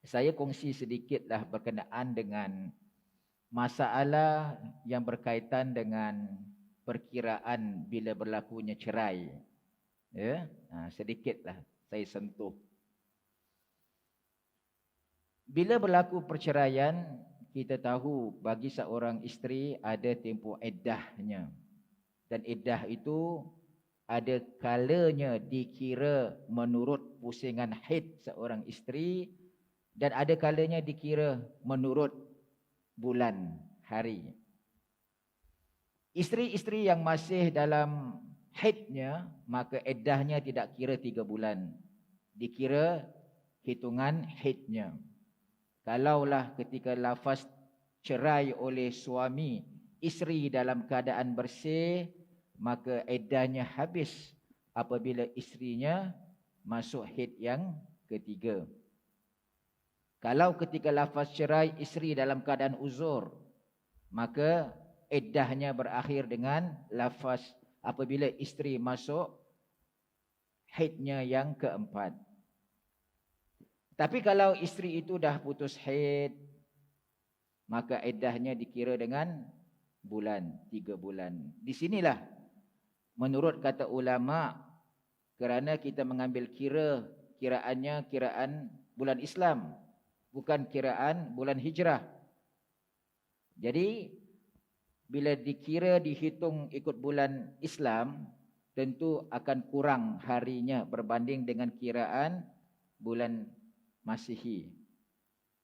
Saya kongsi sedikitlah berkenaan dengan masalah yang berkaitan dengan perkiraan bila berlakunya cerai. Ya, sedikitlah saya sentuh. Bila berlaku perceraian, kita tahu bagi seorang isteri ada tempoh iddahnya. Dan iddah itu ada kalanya dikira menurut pusingan haid seorang isteri dan ada kalanya dikira menurut bulan, hari. Isteri-isteri yang masih dalam haidnya, maka iddahnya tidak kira 3 bulan. Dikira hitungan haidnya. Kalaulah ketika lafaz cerai oleh suami, isteri dalam keadaan bersih, maka iddahnya habis apabila isterinya masuk haid yang ketiga. Kalau ketika lafaz cerai isteri dalam keadaan uzur, maka iddahnya berakhir dengan lafaz apabila isteri masuk haidnya yang keempat. Tapi kalau isteri itu dah putus haid, maka iddahnya dikira dengan bulan, 3 bulan. Di sinilah menurut kata ulama, kerana kita mengambil kiraannya kiraan bulan Islam, bukan kiraan bulan hijrah. Jadi bila dikira dihitung ikut bulan Islam, tentu akan kurang harinya berbanding dengan kiraan bulan Masihi.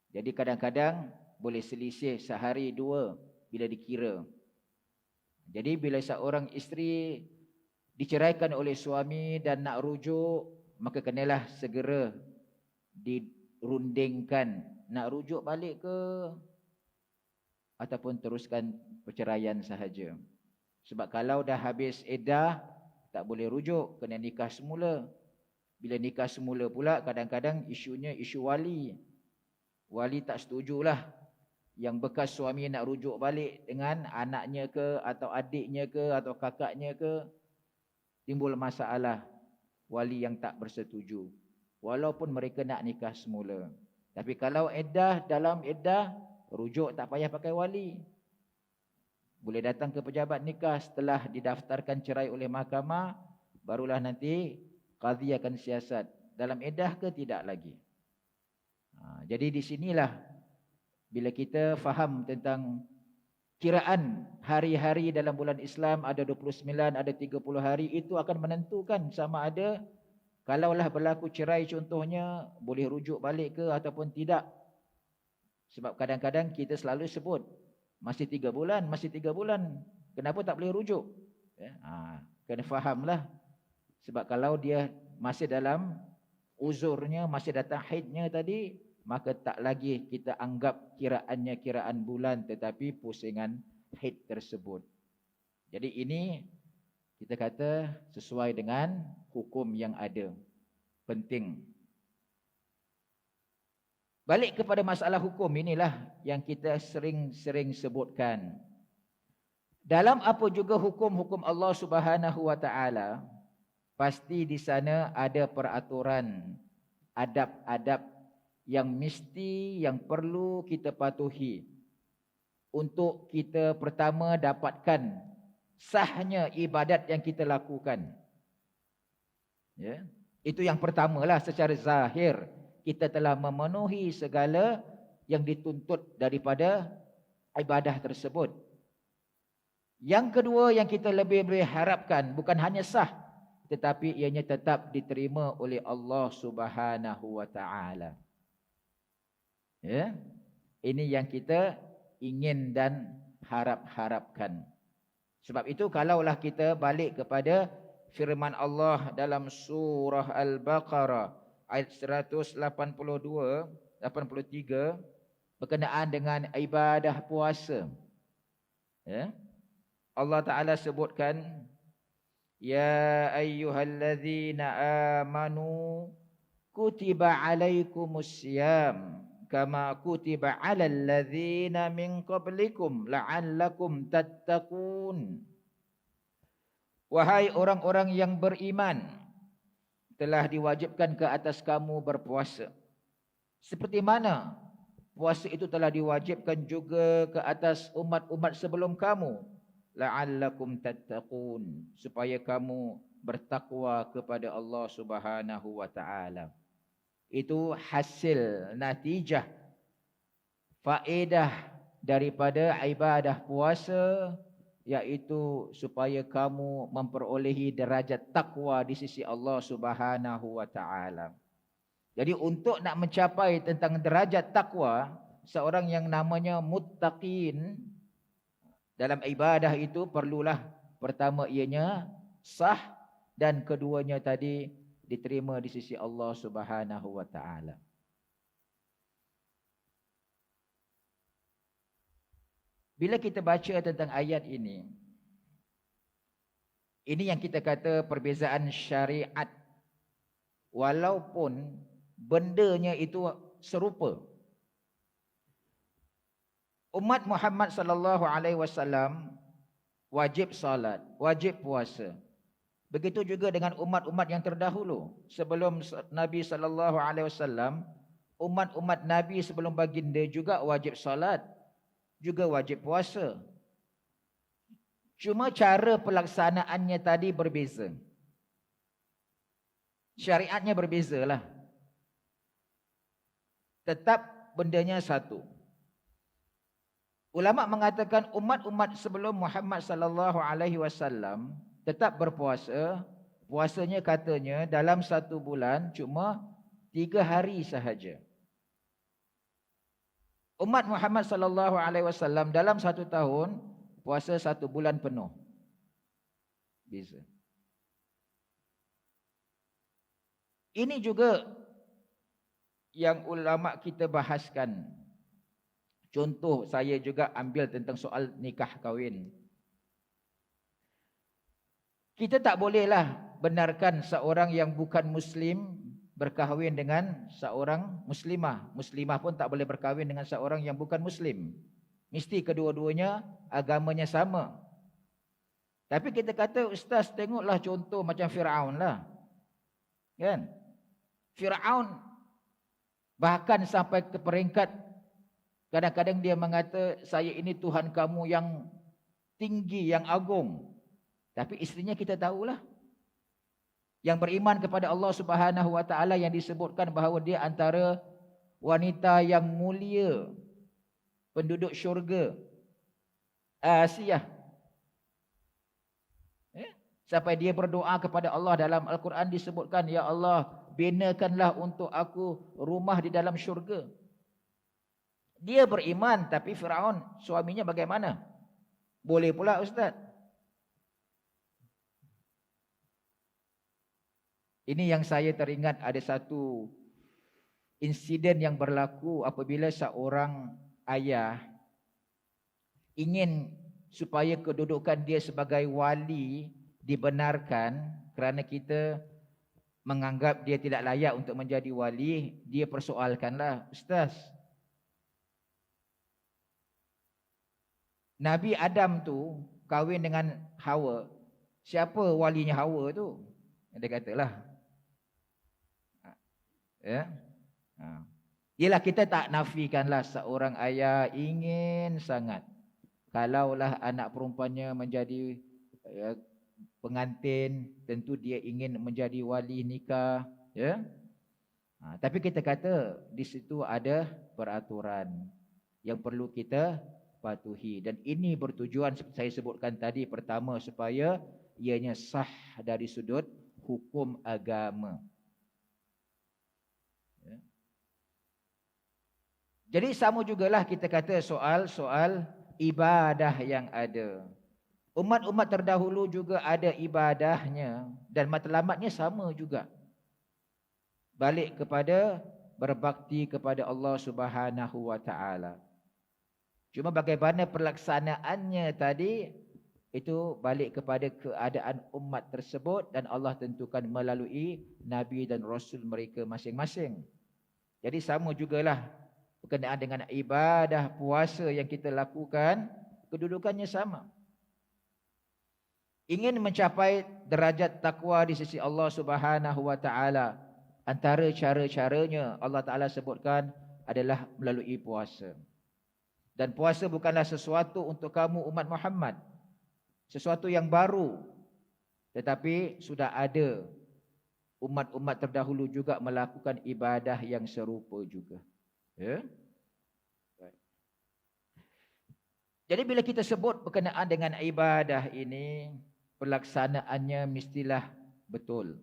Jadi kadang-kadang boleh selisih sehari 2 bila dikira. Jadi bila seorang isteri diceraikan oleh suami dan nak rujuk, maka kenalah segera dirundingkan nak rujuk balik ke ataupun teruskan perceraian sahaja. Sebab kalau dah habis iddah, tak boleh rujuk, kena nikah semula. Bila nikah semula pula, kadang-kadang isunya isu wali. Wali tak setujulah yang bekas suami nak rujuk balik dengan anaknya ke, atau adiknya ke, atau kakaknya ke. Timbul masalah wali yang tak bersetuju, walaupun mereka nak nikah semula. Tapi kalau iddah, dalam iddah, rujuk tak payah pakai wali. Boleh datang ke pejabat nikah setelah didaftarkan cerai oleh mahkamah, barulah nanti qadhi akan siasat dalam iddah ke tidak lagi. Jadi di sinilah bila kita faham tentang kiraan hari-hari dalam bulan Islam, ada 29, ada 30 hari, itu akan menentukan sama ada kalaulah berlaku cerai contohnya, boleh rujuk balik ke ataupun tidak. Sebab kadang-kadang kita selalu sebut masih 3 bulan, masih 3 bulan, kenapa tak boleh rujuk? Kena fahamlah. Sebab kalau dia masih dalam uzurnya, masih datang haidnya tadi, maka tak lagi kita anggap kiraannya kiraan bulan, tetapi pusingan haid tersebut. Jadi ini kita kata sesuai dengan hukum yang ada. Penting. Balik kepada masalah hukum, inilah yang kita sering-sering sebutkan. Dalam apa juga hukum-hukum Allah Subhanahu wa taala, pasti di sana ada peraturan, adab-adab yang mesti, yang perlu kita patuhi untuk kita pertama dapatkan sahnya ibadat yang kita lakukan. Ya, itu yang pertamalah, secara zahir kita telah memenuhi segala yang dituntut daripada ibadah tersebut. Yang kedua yang kita lebih harapkan, bukan hanya sah, tetapi ianya tetap diterima oleh Allah Subhanahu wa taala. Ya, ini yang kita ingin dan harapkan. Sebab itu kalaulah kita balik kepada firman Allah dalam surah Al-Baqarah ayat 182, 83 berkenaan dengan ibadah puasa. Ya, Allah Ta'ala sebutkan, Ya ayyuhallazina amanu kutiba alaikumusiyam kama kutiba alal ladzina min qablikum la'allakum tattaqun. Wahai orang-orang yang beriman, telah diwajibkan ke atas kamu berpuasa Seperti mana puasa itu telah diwajibkan juga ke atas umat-umat sebelum kamu. La'allakum tattaqun. Supaya kamu bertakwa kepada Allah Subhanahu wa ta'ala. Itu hasil, natijah, faedah daripada ibadah puasa, iaitu supaya kamu memperolehi derajat takwa di sisi Allah Subhanahu wa ta'ala. Jadi untuk nak mencapai tentang derajat takwa, seorang yang namanya muttaqin dalam ibadah itu perlulah pertama ianya sah, dan keduanya tadi diterima di sisi Allah Subhanahu wa ta'ala. Bila kita baca tentang ayat ini yang kita kata perbezaan syariat. Walaupun bendanya itu serupa. Umat Muhammad sallallahu alaihi wasallam wajib salat, wajib puasa. Begitu juga dengan umat-umat yang terdahulu. Sebelum Nabi sallallahu alaihi wasallam, umat-umat Nabi sebelum baginda juga wajib salat, juga wajib puasa. Cuma cara pelaksanaannya tadi berbeza. Syariatnya berbezalah. Tetap bendanya satu. Ulama mengatakan umat-umat sebelum Muhammad sallallahu alaihi wasallam tetap berpuasa. Puasanya katanya dalam satu bulan cuma 3 hari sahaja. Umat Muhammad sallallahu alaihi wasallam dalam satu tahun puasa 1 bulan penuh. Bisa. Ini juga yang ulama kita bahaskan. Contoh saya juga ambil tentang soal nikah kahwin. Kita tak bolehlah benarkan seorang yang bukan Muslim berkahwin dengan seorang Muslimah. Muslimah pun tak boleh berkahwin dengan seorang yang bukan Muslim. Mesti kedua-duanya agamanya sama. Tapi kita kata, ustaz tengoklah contoh macam Fir'aun lah. Kan? Fir'aun bahkan sampai ke peringkat kadang-kadang dia mengata, saya ini Tuhan kamu yang tinggi, yang agung. Tapi istrinya kita tahulah. Yang beriman kepada Allah Subhanahu wa ta'ala yang disebutkan bahawa dia antara wanita yang mulia, penduduk syurga Asia. Sampai dia berdoa kepada Allah dalam Al-Quran disebutkan, ya Allah, binakanlah untuk aku rumah di dalam syurga. Dia beriman, tapi Firaun suaminya bagaimana? Boleh pula ustaz. Ini yang saya teringat, ada satu insiden yang berlaku apabila seorang ayah ingin supaya kedudukan dia sebagai wali dibenarkan, kerana kita menganggap dia tidak layak untuk menjadi wali. Dia persoalkanlah, ustaz, Nabi Adam tu kahwin dengan Hawa, siapa walinya Hawa tu? Dia katalah, ya, yelah, kita tak nafikanlah seorang ayah ingin sangat kalaulah anak perempuannya menjadi pengantin, tentu dia ingin menjadi wali nikah, ya. Tapi kita kata di situ ada peraturan yang perlu kita patuhi, dan ini bertujuan seperti saya sebutkan tadi, pertama supaya ianya sah dari sudut hukum agama. Ya. Jadi sama jugalah kita kata soal ibadah yang ada. Umat-umat terdahulu juga ada ibadahnya, dan matlamatnya sama juga. Balik kepada berbakti kepada Allah Subhanahu wa ta'ala. Cuma bagaimana pelaksanaannya tadi, itu balik kepada keadaan umat tersebut, dan Allah tentukan melalui Nabi dan Rasul mereka masing-masing. Jadi sama jugalah berkenaan dengan ibadah puasa yang kita lakukan, kedudukannya sama. Ingin mencapai derajat takwa di sisi Allah Subhanahu wa ta'ala, Antara cara-caranya Allah Ta'ala sebutkan adalah melalui puasa. Dan puasa bukanlah sesuatu untuk kamu umat Muhammad, sesuatu yang baru. Tetapi sudah ada umat-umat terdahulu juga melakukan ibadah yang serupa juga. Ya? Jadi bila kita sebut berkenaan dengan ibadah ini, pelaksanaannya mestilah betul.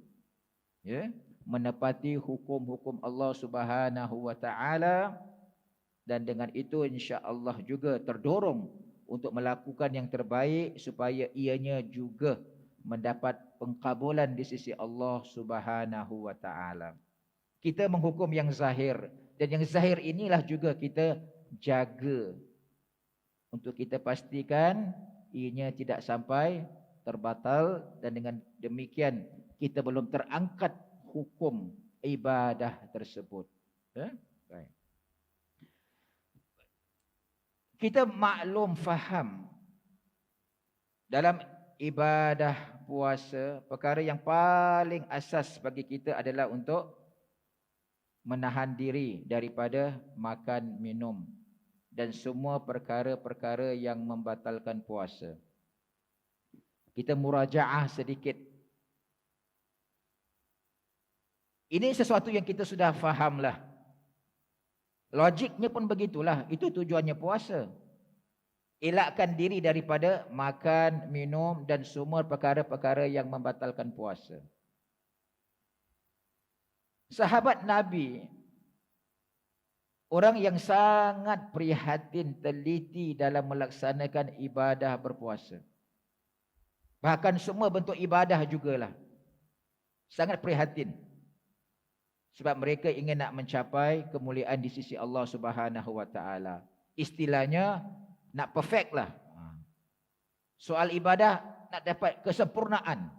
Ya? Menepati hukum-hukum Allah Subhanahu wa taala, dan dengan itu insya-Allah juga terdorong untuk melakukan yang terbaik supaya ianya juga mendapat pengkabulan di sisi Allah Subhanahu wa taala. Kita menghukum yang zahir, dan yang zahir inilah juga kita jaga untuk kita pastikan ianya tidak sampai terbatal, dan dengan demikian kita belum terangkat hukum ibadah tersebut. Baik. Kita maklum faham dalam ibadah puasa, perkara yang paling asas bagi kita adalah untuk menahan diri daripada makan minum dan semua perkara-perkara yang membatalkan puasa. Kita murajaah sedikit. Ini sesuatu yang kita sudah fahamlah. Logiknya pun begitulah. Itu tujuannya puasa. Elakkan diri daripada makan, minum dan semua perkara-perkara yang membatalkan puasa. Sahabat Nabi, orang yang sangat prihatin, teliti dalam melaksanakan ibadah berpuasa. Bahkan semua bentuk ibadah jugalah. Sangat prihatin. Sebab mereka ingin nak mencapai kemuliaan di sisi Allah Subhanahu wa taala. Istilahnya nak perfect lah. Soal ibadah nak dapat kesempurnaan.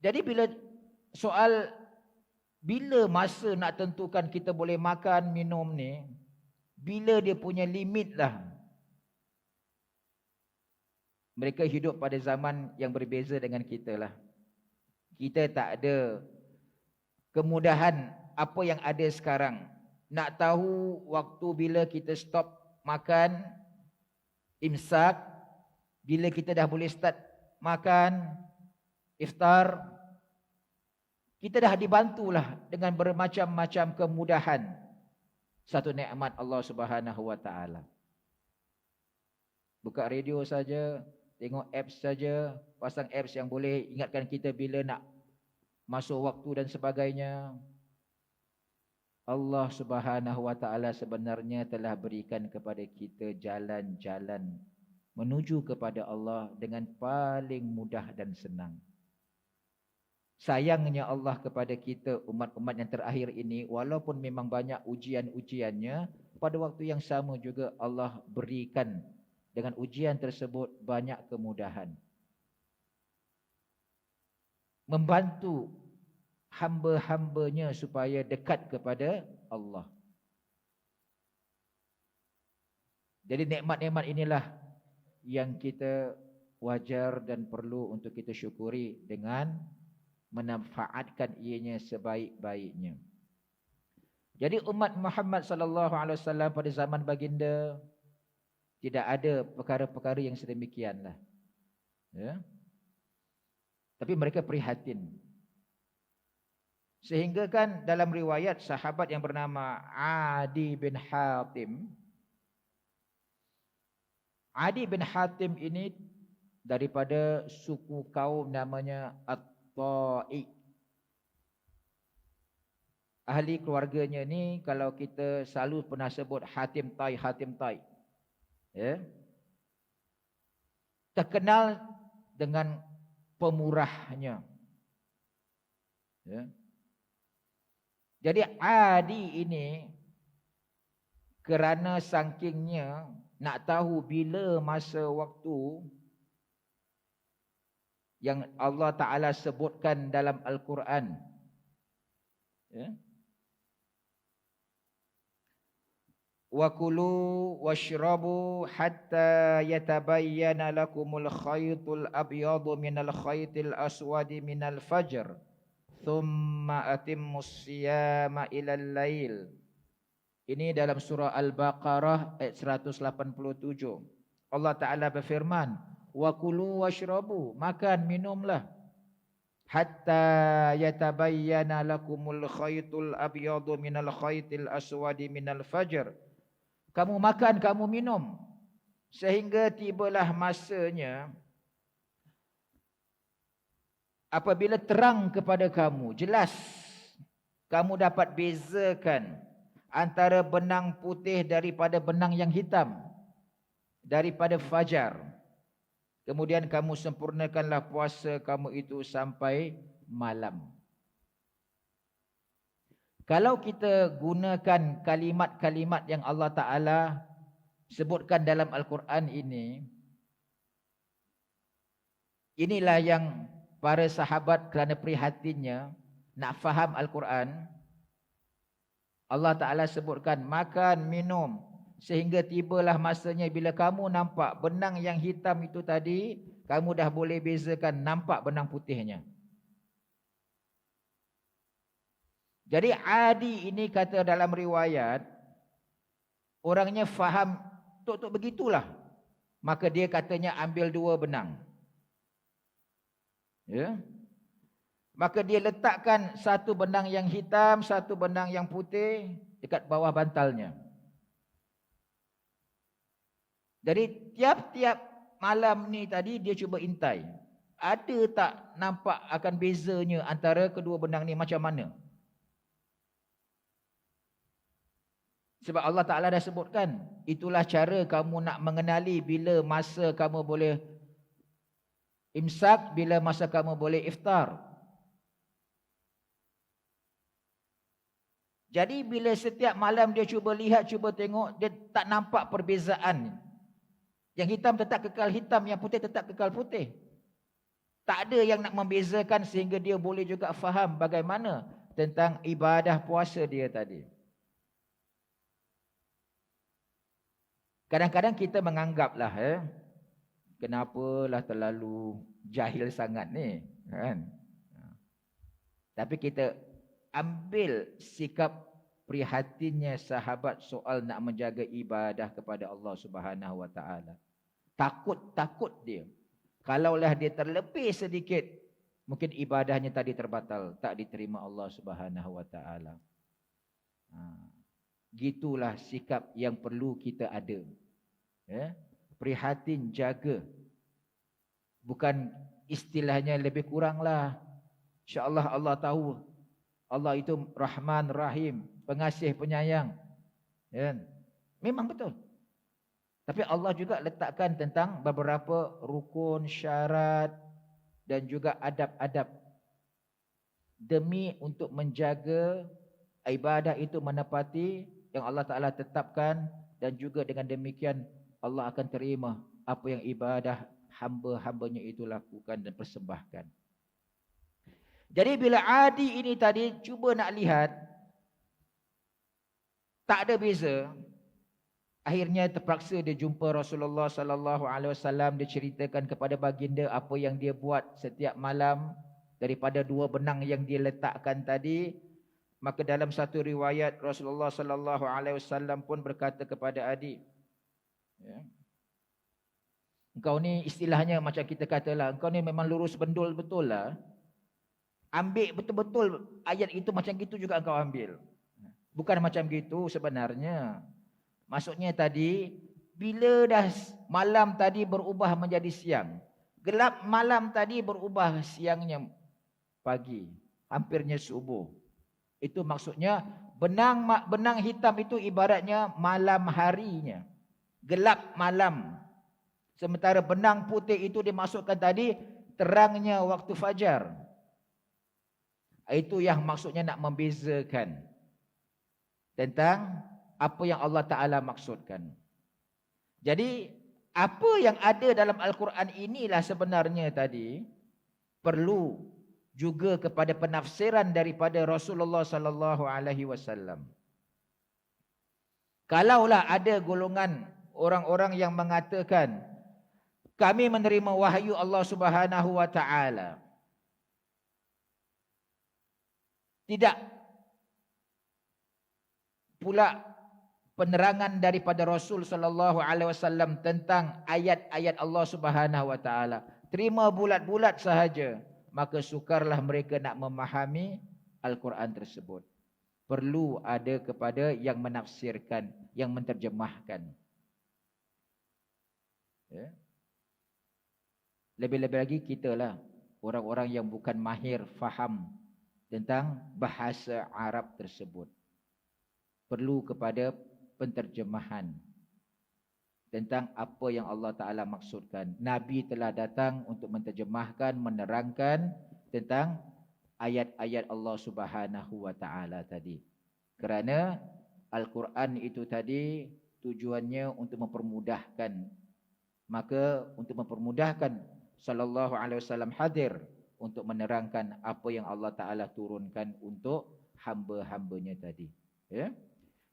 Jadi bila masa nak tentukan kita boleh makan minum ni, bila dia punya limit lah. Mereka hidup pada zaman yang berbeza dengan kita lah. Kita tak ada kemudahan apa yang ada sekarang. Nak tahu waktu bila kita stop makan, imsak, bila kita dah boleh start makan, iftar, kita dah dibantulah dengan bermacam-macam kemudahan. Satu nikmat Allah Subhanahu wa taala. Buka radio saja, tengok apps saja, pasang apps yang boleh ingatkan kita bila nak masuk waktu dan sebagainya. Allah Subhanahu wa taala sebenarnya telah berikan kepada kita jalan-jalan menuju kepada Allah dengan paling mudah dan senang. Sayangnya Allah kepada kita umat-umat yang terakhir ini, walaupun memang banyak ujian-ujiannya, pada waktu yang sama juga Allah berikan dengan ujian tersebut banyak kemudahan. Membantu hamba-hambanya supaya dekat kepada Allah. Jadi nikmat-nikmat inilah yang kita wajar dan perlu untuk kita syukuri dengan memanfaatkan ianya sebaik-baiknya. Jadi umat Muhammad sallallahu alaihi wasallam pada zaman baginda tidak ada perkara-perkara yang sedemikianlah. Ya. Tapi mereka prihatin. Sehingga kan dalam riwayat sahabat yang bernama Adi bin Hatim. Adi bin Hatim ini daripada suku kaum namanya At-Ta'i. Ahli keluarganya ni kalau kita selalu pernah sebut Hatim Tai, Hatim Tai. Ya. Terkenal dengan pemurahnya. Ya. Jadi Adi ini kerana sakingnya nak tahu bila masa waktu yang Allah Ta'ala sebutkan dalam Al-Quran. Ya. Wa kulu washrabu hatta yatabayyana lakumul khaytul abyadu minal khaytil aswadi minal fajr thumma atimmus siyama ilal lail. Ini dalam surah Al-Baqarah ayat 187. Allah Ta'ala berfirman, wa kulu washrabu, makan minumlah, hatta yatabayyana lakumul khaytul abyadu minal khaytil aswadi minal fajr. Kamu makan, kamu minum, sehingga tibalah masanya apabila terang kepada kamu, jelas kamu dapat bezakan antara benang putih daripada benang yang hitam daripada fajar. Kemudian kamu sempurnakanlah puasa kamu itu sampai malam. Kalau kita gunakan kalimat-kalimat yang Allah Ta'ala sebutkan dalam Al-Quran ini, inilah yang para sahabat kerana prihatinnya nak faham Al-Quran, Allah Ta'ala sebutkan makan, minum, sehingga tibalah masanya bila kamu nampak benang yang hitam itu tadi, kamu dah boleh bezakan nampak benang putihnya. Jadi Adi ini kata dalam riwayat, orangnya faham tok begitulah. Maka dia katanya ambil 2 benang. Ya. Maka dia letakkan satu benang yang hitam, satu benang yang putih dekat bawah bantalnya. Jadi tiap-tiap malam ni tadi dia cuba intai, ada tak nampak akan bezanya antara kedua benang ni macam mana? Sebab Allah Ta'ala dah sebutkan, itulah cara kamu nak mengenali bila masa kamu boleh imsak, bila masa kamu boleh iftar. Jadi bila setiap malam dia cuba lihat, cuba tengok, dia tak nampak perbezaan. Yang hitam tetap kekal hitam, yang putih tetap kekal putih. Tak ada yang nak membezakan sehingga dia boleh juga faham bagaimana tentang ibadah puasa dia tadi. Kadang-kadang kita menganggaplah, kenapalah terlalu jahil sangat ni, kan? Tapi kita ambil sikap prihatinnya sahabat soal nak menjaga ibadah kepada Allah Subhanahu Wa Taala. Takut dia. Kalaulah dia terlebih sedikit, mungkin ibadahnya tadi terbatal, tak diterima Allah Subhanahu Wa Taala. Gitulah sikap yang perlu kita ada. Prihatin, jaga. Bukan istilahnya lebih kuranglah. InsyaAllah Allah tahu. Allah itu Rahman, Rahim, pengasih, penyayang. Memang betul. Tapi Allah juga letakkan tentang beberapa rukun, syarat dan juga adab-adab. Demi untuk menjaga ibadah itu menepati yang Allah Ta'ala tetapkan. Dan juga dengan demikian Allah akan terima apa yang ibadah hamba-hambanya itu lakukan dan persembahkan. Jadi bila Adi ini tadi cuba nak lihat, tak ada beza. Akhirnya terpaksa dia jumpa Rasulullah sallallahu alaihi wasallam, dia ceritakan kepada baginda apa yang dia buat setiap malam daripada 2 benang yang dia letakkan tadi. Maka dalam satu riwayat Rasulullah sallallahu alaihi wasallam pun berkata kepada Adi, engkau ni istilahnya macam kita katalah, engkau ni memang lurus bendul betul lah. Ambil betul-betul ayat itu macam gitu juga engkau ambil. Bukan macam gitu sebenarnya. Maksudnya tadi, bila dah malam tadi berubah menjadi siang, gelap malam tadi berubah siangnya pagi, hampirnya subuh. Itu maksudnya benang hitam itu ibaratnya malam harinya, gelap malam. Sementara benang putih itu dimasukkan tadi terangnya waktu fajar. Itu yang maksudnya nak membezakan tentang apa yang Allah Ta'ala maksudkan. Jadi apa yang ada dalam Al-Quran inilah sebenarnya tadi perlu juga kepada penafsiran daripada Rasulullah sallallahu alaihi wasallam. Kalaulah ada golongan orang-orang yang mengatakan kami menerima wahyu Allah Subhanahu wa taala, Tidak pula penerangan daripada Rasul sallallahu alaihi wasallam tentang ayat-ayat Allah Subhanahu wa taala. Terima bulat-bulat sahaja, maka sukarlah mereka nak memahami Al-Quran tersebut. Perlu ada kepada yang menafsirkan, yang menterjemahkan. Ya. Lebih-lebih lagi kita lah, orang-orang yang bukan mahir faham tentang bahasa Arab tersebut. Perlu kepada penterjemahan tentang apa yang Allah Ta'ala maksudkan. Nabi telah datang untuk menterjemahkan, menerangkan tentang ayat-ayat Allah Subhanahu wa Ta'ala tadi. Kerana Al-Quran itu tadi tujuannya untuk mempermudahkan. Maka untuk mempermudahkan, sallallahu alaihi wasallam hadir untuk menerangkan apa yang Allah Ta'ala turunkan untuk hamba-hambanya tadi. Ya.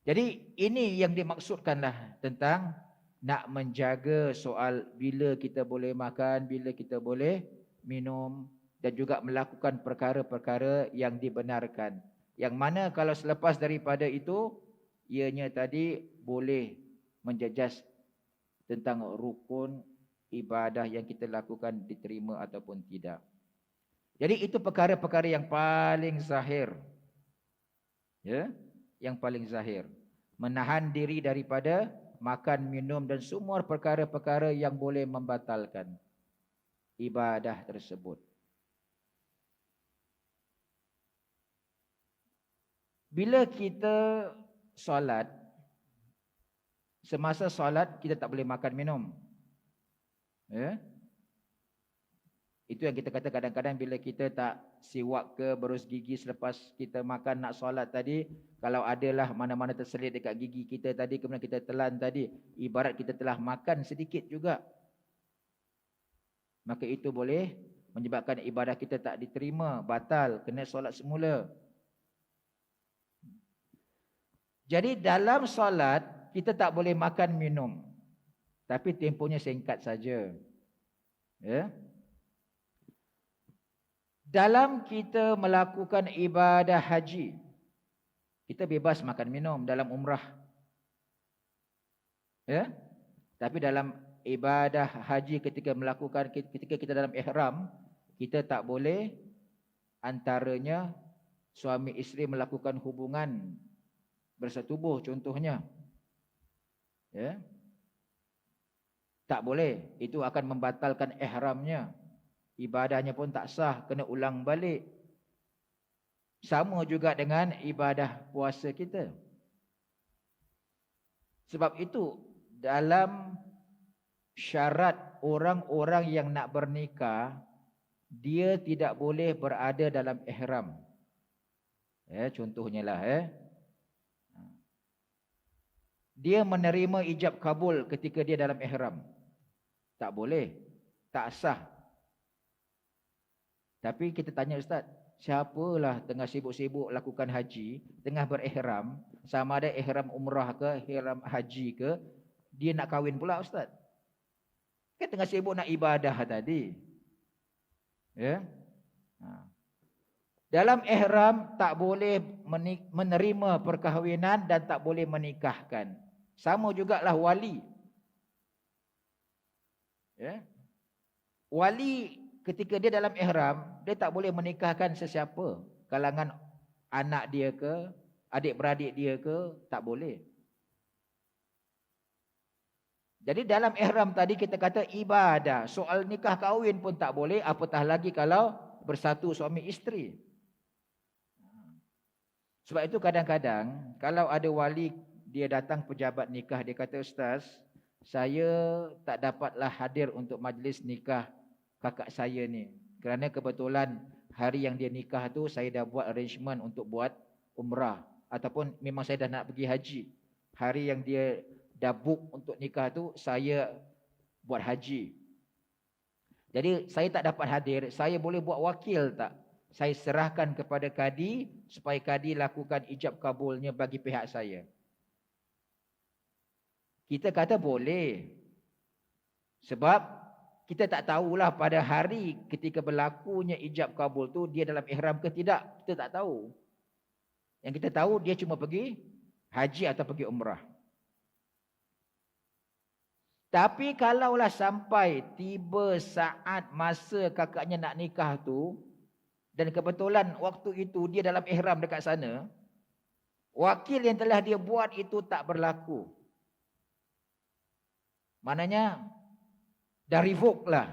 Jadi ini yang dimaksudkanlah tentang nak menjaga soal bila kita boleh makan, bila kita boleh minum, dan juga melakukan perkara-perkara yang dibenarkan. Yang mana kalau selepas daripada itu, ianya tadi boleh menjejas tentang rukun ibadah yang kita lakukan diterima ataupun tidak. Jadi itu perkara-perkara yang paling zahir. Ya, yang paling zahir. Menahan diri daripada makan, minum dan semua perkara-perkara yang boleh membatalkan ibadah tersebut. Bila kita solat, semasa solat kita tak boleh makan, minum. Ya? Itu yang kita kata kadang-kadang bila kita tak siwak ke berus gigi selepas kita makan nak solat tadi, kalau adalah mana-mana terselit dekat gigi kita tadi, kemudian kita telan tadi, ibarat kita telah makan sedikit juga. Maka itu boleh menyebabkan ibadah kita tak diterima, batal, kena solat semula. Jadi dalam solat kita tak boleh makan, minum. Tapi tempohnya singkat saja. Ya. Dalam kita melakukan ibadah haji, kita bebas makan minum dalam umrah. Ya? Tapi dalam ibadah haji ketika kita dalam ihram, kita tak boleh antaranya suami isteri melakukan hubungan bersetubuh contohnya. Ya? Tak boleh, itu akan membatalkan ihramnya. Ibadahnya pun tak sah, kena ulang balik. Sama juga dengan ibadah puasa kita. Sebab itu dalam syarat orang-orang yang nak bernikah, dia tidak boleh berada dalam ihram. Contohnya lah. Dia menerima ijab kabul ketika dia dalam ihram. Tak boleh, tak sah. Tapi kita tanya ustaz, siapalah tengah sibuk-sibuk lakukan haji, tengah berihram, sama ada ihram umrah ke, ihram haji ke, dia nak kahwin pula ustaz. Kan tengah sibuk nak ibadah tadi. Ya. Dalam ihram tak boleh menerima perkahwinan dan tak boleh menikahkan. Sama jugalah wali. Ya. Wali ketika dia dalam ihram, dia tak boleh menikahkan sesiapa. Kalangan anak dia ke, adik-beradik dia ke, tak boleh. Jadi dalam ihram tadi kita kata ibadah. Soal nikah kahwin pun tak boleh, apatah lagi kalau bersatu suami isteri. Sebab itu kadang-kadang kalau ada wali dia datang pejabat nikah, dia kata, ustaz, saya tak dapatlah hadir untuk majlis nikah kakak saya ni. Kerana kebetulan hari yang dia nikah tu saya dah buat arrangement untuk buat umrah. Ataupun memang saya dah nak pergi haji. Hari yang dia dah book untuk nikah tu saya buat haji. Jadi saya tak dapat hadir, saya boleh buat wakil tak? Saya serahkan kepada kadi supaya kadi lakukan ijab kabulnya bagi pihak saya. Kita kata boleh. Sebab kita tak tahulah pada hari ketika berlakunya ijab kabul tu dia dalam ihram ke tidak. Kita tak tahu. Yang kita tahu dia cuma pergi haji atau pergi umrah. Tapi kalaulah sampai tiba saat masa kakaknya nak nikah tu, dan kebetulan waktu itu dia dalam ihram dekat sana, wakil yang telah dia buat itu tak berlaku. Maknanya dah revoke lah.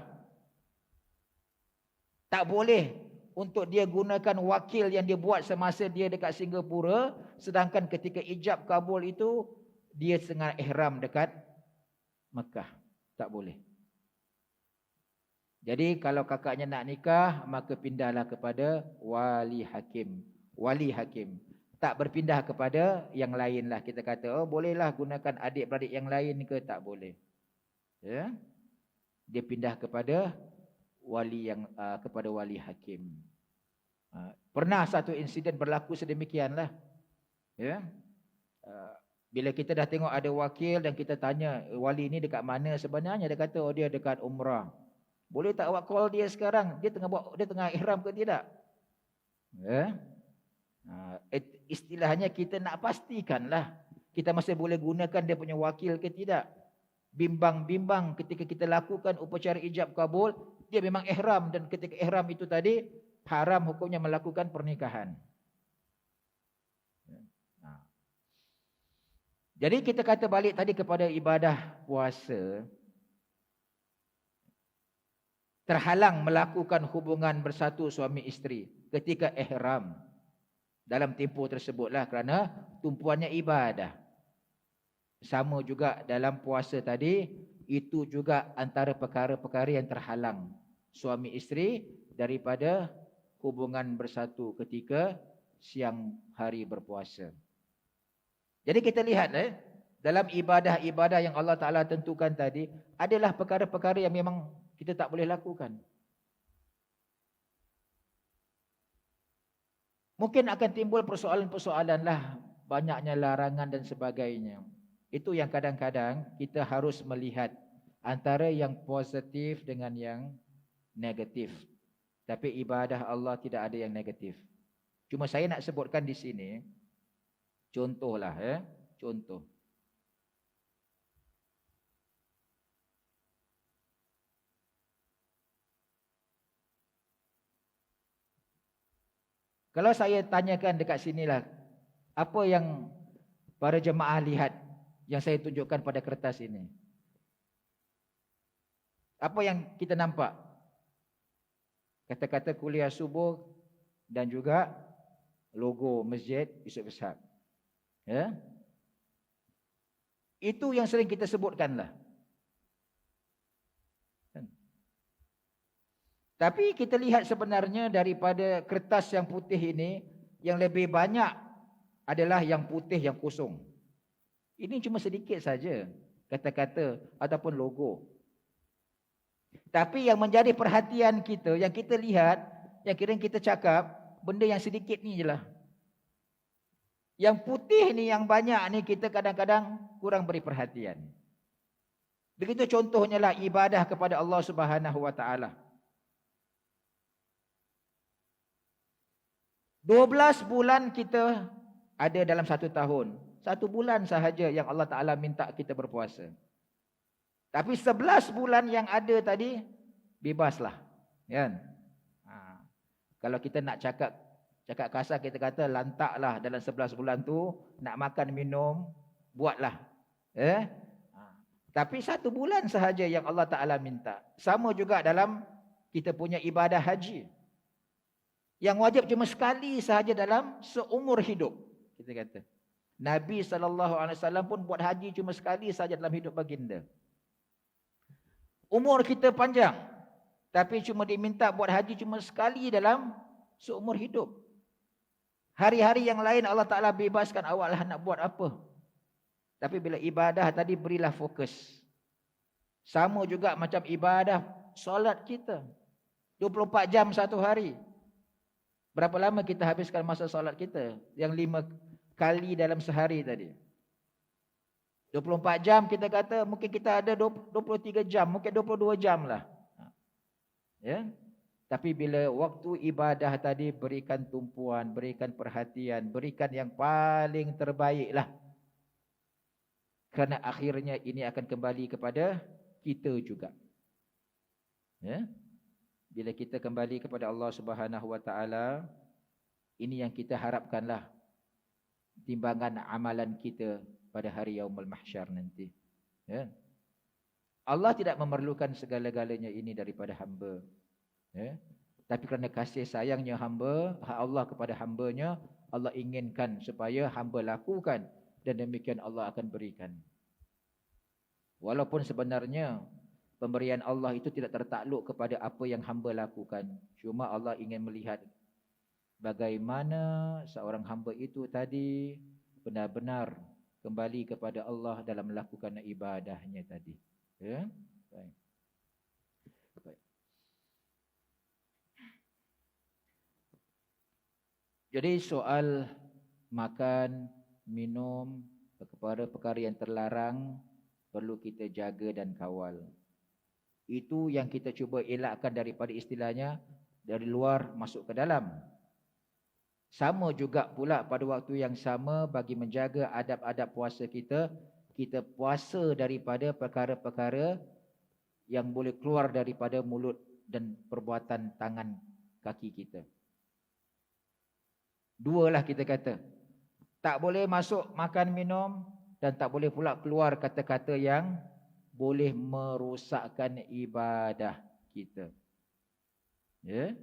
Tak boleh untuk dia gunakan wakil yang dia buat semasa dia dekat Singapura, sedangkan ketika ijab kabul itu dia tengah ihram dekat Mekah. Tak boleh. Jadi kalau kakaknya nak nikah, maka pindahlah kepada wali hakim. Wali hakim. Tak berpindah kepada yang lain lah. Kita kata, oh bolehlah gunakan adik-beradik yang lain ke? Tak boleh. Ya? Dia pindah kepada wali yang kepada wali hakim. Pernah satu insiden berlaku sedemikianlah. Ya? Bila kita dah tengok ada wakil dan kita tanya wali ni dekat mana sebenarnya, dia kata oh dia dekat umrah. Boleh tak awak call dia sekarang? Dia tengah ihram ke tidak? Ya? Istilahnya kita nak pastikanlah kita masih boleh gunakan dia punya wakil ke tidak. Bimbang-bimbang ketika kita lakukan upacara ijab kabul, dia memang ihram dan ketika ihram itu tadi haram hukumnya melakukan pernikahan. Jadi kita kata balik tadi kepada ibadah puasa, terhalang melakukan hubungan bersatu suami isteri ketika ihram. Dalam tempoh tersebutlah kerana tumpuannya ibadah. Sama juga dalam puasa tadi, itu juga antara perkara-perkara yang terhalang suami isteri daripada hubungan bersatu ketika siang hari berpuasa. Jadi kita lihat dalam ibadah-ibadah yang Allah Ta'ala tentukan tadi, adalah perkara-perkara yang memang kita tak boleh lakukan. Mungkin akan timbul persoalan-persoalan lah, banyaknya larangan dan sebagainya. Itu yang kadang-kadang kita harus melihat antara yang positif dengan yang negatif. Tapi ibadah Allah tidak ada yang negatif. Cuma saya nak sebutkan di sini, contohlah contoh. Kalau saya tanyakan dekat sinilah, apa yang para jemaah lihat yang saya tunjukkan pada kertas ini? Apa yang kita nampak? Kata-kata kuliah subuh dan juga logo masjid Yusof Ishak. Ya? Itu yang sering kita sebutkanlah. Tapi kita lihat sebenarnya daripada kertas yang putih ini, yang lebih banyak adalah yang putih yang kosong. Ini cuma sedikit saja kata-kata ataupun logo. Tapi yang menjadi perhatian kita, yang kita lihat, yang kira kita cakap, benda yang sedikit ni je lah. Yang putih ni, yang banyak ni kita kadang-kadang kurang beri perhatian. Begitu contohnya lah ibadah kepada Allah Subhanahu Wa Taala. 12 bulan kita ada dalam satu tahun. 1 bulan sahaja yang Allah Ta'ala minta kita berpuasa. Tapi 11 bulan yang ada tadi, bebaslah. Kan? Kalau kita nak cakap kasar, kita kata lantaklah dalam 11 bulan tu, nak makan minum, buatlah. Tapi 1 bulan sahaja yang Allah Ta'ala minta. Sama juga dalam kita punya ibadah haji. Yang wajib cuma sekali sahaja dalam seumur hidup. Kita kata. Nabi SAW pun buat haji cuma sekali sahaja dalam hidup baginda. Umur kita panjang. Tapi cuma diminta buat haji cuma sekali dalam seumur hidup. Hari-hari yang lain Allah Ta'ala bebaskan awaklah nak buat apa. Tapi bila ibadah tadi berilah fokus. Sama juga macam ibadah solat kita. 24 jam satu hari. Berapa lama kita habiskan masa solat kita? Yang 5 kali dalam sehari tadi. 24 jam kita kata, mungkin kita ada 23 jam, mungkin 22 jam lah. Ya? Tapi bila waktu ibadah tadi berikan tumpuan, berikan perhatian, berikan yang paling terbaiklah. Kerana akhirnya ini akan kembali kepada kita juga. Ya? Bila kita kembali kepada Allah Subhanahu Wa Taala, ini yang kita harapkanlah timbangan amalan kita pada hari Yaumul Mahsyar nanti. Ya? Allah tidak memerlukan segala-galanya ini daripada hamba. Ya? Tapi kerana kasih sayangnya hamba, Allah kepada hambanya, Allah inginkan supaya hamba lakukan, dan demikian Allah akan berikan. Walaupun sebenarnya pemberian Allah itu tidak tertakluk kepada apa yang hamba lakukan. Cuma Allah ingin melihat bagaimana seorang hamba itu tadi benar-benar kembali kepada Allah dalam melakukan ibadahnya tadi. Ya? Baik. Baik. Jadi soal makan, minum, perkara-perkara yang terlarang perlu kita jaga dan kawal. Itu yang kita cuba elakkan daripada istilahnya dari luar masuk ke dalam. Sama juga pula pada waktu yang sama bagi menjaga adab-adab puasa kita, kita puasa daripada perkara-perkara yang boleh keluar daripada mulut dan perbuatan tangan kaki kita. Dua lah kita kata. Tak boleh masuk makan minum dan tak boleh pula keluar kata-kata yang boleh merosakkan ibadah kita. Ya.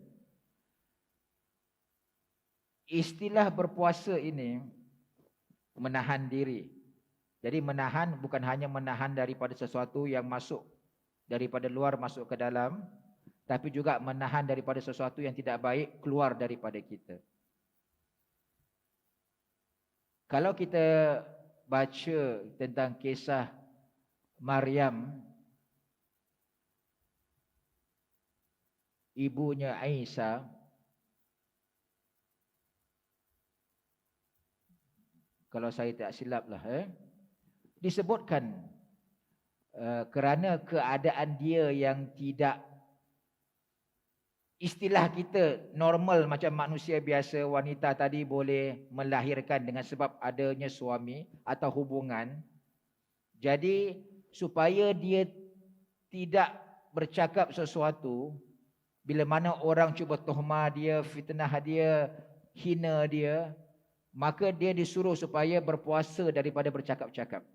Istilah berpuasa ini menahan diri. Jadi menahan bukan hanya menahan daripada sesuatu yang masuk daripada luar masuk ke dalam, tapi juga menahan daripada sesuatu yang tidak baik keluar daripada kita. Kalau kita baca tentang kisah Maryam, ibunya Isa, kalau saya tak silaplah, disebutkan kerana keadaan dia yang tidak istilah kita normal macam manusia biasa, wanita tadi boleh melahirkan dengan sebab adanya suami atau hubungan. Jadi supaya dia tidak bercakap sesuatu, bila mana orang cuba tuhmah dia, fitnah dia, hina dia, maka dia disuruh supaya berpuasa daripada bercakap-cakap.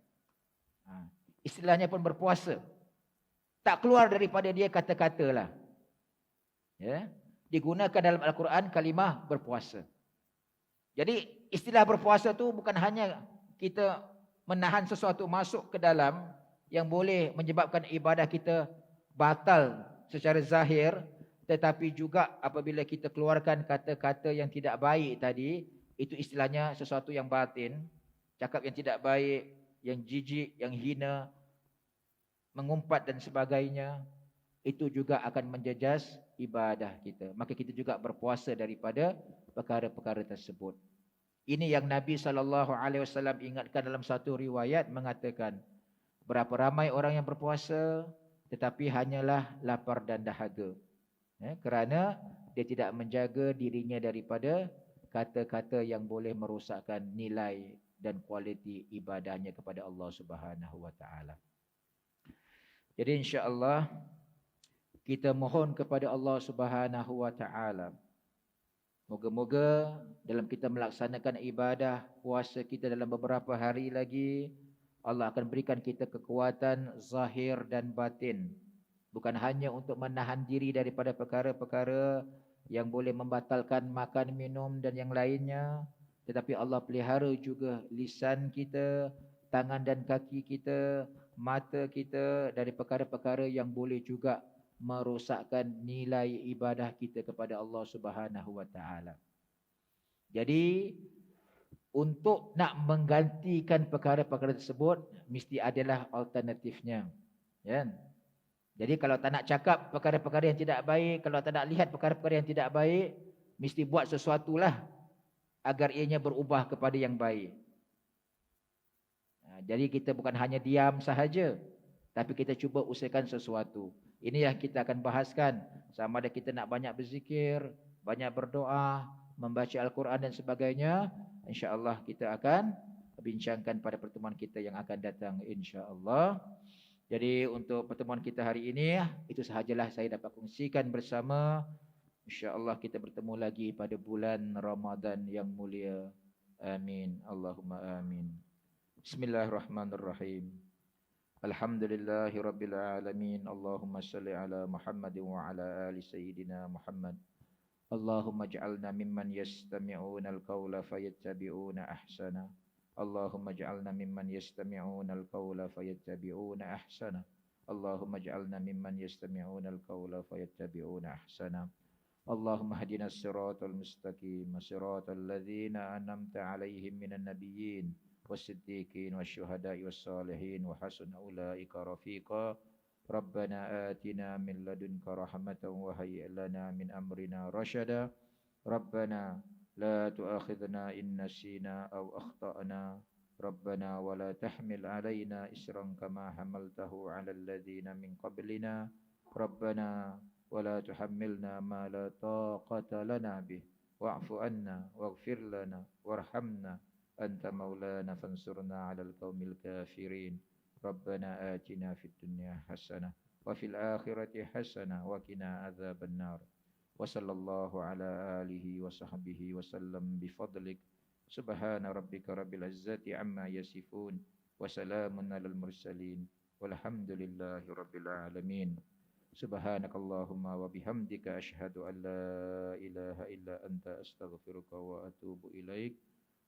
Istilahnya pun berpuasa. Tak keluar daripada dia kata-kata lah. Ya, digunakan dalam Al-Quran kalimah berpuasa. Jadi istilah berpuasa tu bukan hanya kita menahan sesuatu masuk ke dalam yang boleh menyebabkan ibadah kita batal secara zahir, tetapi juga apabila kita keluarkan kata-kata yang tidak baik tadi, itu istilahnya sesuatu yang batin, cakap yang tidak baik, yang jijik, yang hina, mengumpat dan sebagainya, itu juga akan menjejas ibadah kita. Maka kita juga berpuasa daripada perkara-perkara tersebut. Ini yang Nabi SAW ingatkan dalam satu riwayat, mengatakan berapa ramai orang yang berpuasa tetapi hanyalah lapar dan dahaga. Kerana dia tidak menjaga dirinya daripada kata-kata yang boleh merosakkan nilai dan kualiti ibadahnya kepada Allah Subhanahu Wa Taala. Jadi insya-Allah kita mohon kepada Allah Subhanahu Wa Taala, moga-moga dalam kita melaksanakan ibadah puasa kita dalam beberapa hari lagi, Allah akan berikan kita kekuatan zahir dan batin, bukan hanya untuk menahan diri daripada perkara-perkara yang boleh membatalkan makan, minum dan yang lainnya, tetapi Allah pelihara juga lisan kita, tangan dan kaki kita, mata kita dari perkara-perkara yang boleh juga merosakkan nilai ibadah kita kepada Allah Subhanahu Wa Taala. Jadi untuk nak menggantikan perkara-perkara tersebut mesti adalah alternatifnya, ya. Jadi kalau tak nak cakap perkara-perkara yang tidak baik, kalau tak nak lihat perkara-perkara yang tidak baik, mesti buat sesuatulah agar ianya berubah kepada yang baik. Jadi kita bukan hanya diam sahaja, tapi kita cuba usahakan sesuatu. Ini yang kita akan bahaskan. Sama ada kita nak banyak berzikir, banyak berdoa, membaca Al-Quran dan sebagainya. InsyaAllah kita akan bincangkan pada pertemuan kita yang akan datang, insyaAllah. Jadi untuk pertemuan kita hari ini, itu sahajalah saya dapat kongsikan bersama. InsyaAllah kita bertemu lagi pada bulan Ramadan yang mulia. Amin. Allahumma amin. Bismillahirrahmanirrahim. Alhamdulillahi Rabbil Alamin. Allahumma salli ala Muhammad wa ala ali Sayyidina Muhammad. Allahumma ja'alna mimman yastami'una al-qawla fayattabi'una ahsana. Allahumma ja'alna mimman yastami'una al-qawla fayattabi'una ahsana. Allahumma ja'alna mimman yastami'una al-qawla fayattabi'una ahsana. Allahumma hadina as-siratal mustaqim, siratal ladzina an'amta 'alaihim minan nabiyyin was-siddiqin wasyuhada'i was-salihin wa hasuna ulaika rafiqa. Rabbana atina min ladunka rahmatan wa hayyi' lana min amrina rasyada. Rabbana la tu'akhidhna in nasina aw akhtana. Rabbana wa la tahmil 'alaina isran kama hamaltahu 'alal ladzina min qablina. Rabbana wa la tuhammilna ma la taqata lana bih wa'fu 'anna waghfir lana warhamna anta maulana fansurna 'alal qaumil kafirin. Rabbana atina fid dunya hasanah wa fil akhirati hasanah wa qina adzaban nar. Wa sallallahu ala alihi wa sahbihi wa sallam bi fadlik. Subhana rabbika rabbil izzati amma yasifun wa salamun alal mursalin walhamdulillahi rabbil alamin. Subhanakallahumma wa bihamdika asyhadu an la ilaha illa anta astaghfiruka wa atubu ilaik.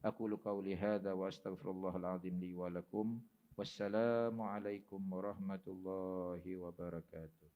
Aqulu qawli hadza wa astaghfirullahal azim li wa lakum. Wassalamu alaikum warahmatullahi wabarakatuh.